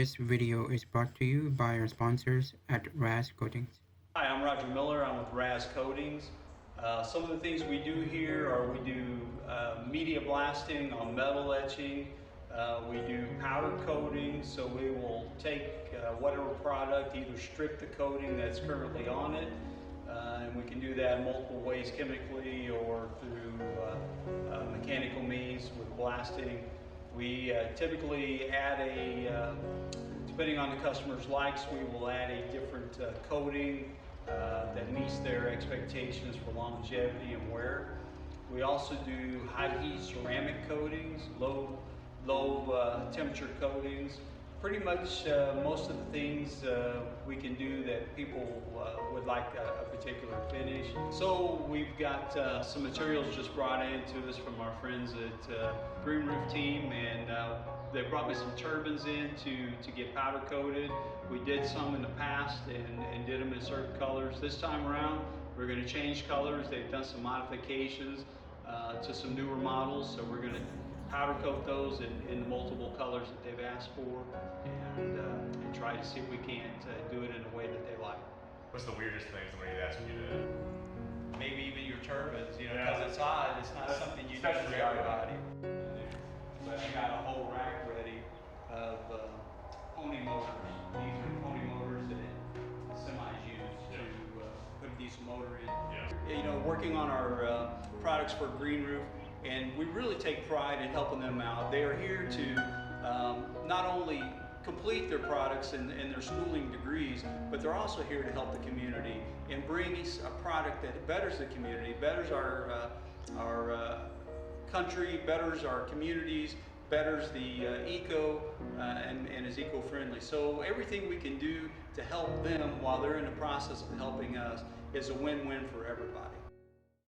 This video is brought to you by our sponsors at RAZ Coatings. Hi, I'm Roger Miller. I'm with RAZ Coatings. Some of the things we do here are we do media blasting on metal etching. We do powder coating, so we will take whatever product, either strip the coating that's currently on it, and we can do that in multiple ways, chemically or through mechanical means with blasting. We typically add depending on the customer's likes, we will add a different coating that meets their expectations for longevity and wear. We also do high heat ceramic coatings, low temperature coatings. Pretty much most of the things we can do that people would like a particular finish. So we've got some materials just brought in to us from our friends at Green Roof team, and they brought me some turbines in to get powder coated. We did some in the past and did them in certain colors. This time around we're going to change colors. They've done some modifications to some newer models, so we're going to powder coat those in the multiple colors that they've asked for, and try to see if we can't do it in a way that they like. What's the weirdest thing somebody's asking you to? Maybe even your turbines, because it's odd. It's not something you do for everybody. But I got a whole rack ready of pony motors. These are pony motors that semis use to put a diesel motor in. Yeah. Working on our products for Green Roof, and we really take pride in helping them out. They are here to not only complete their products and their schooling degrees, but they're also here to help the community and bring a product that betters the community, betters our country, betters our communities, betters the and is eco-friendly. So everything we can do to help them while they're in the process of helping us is a win-win for everybody.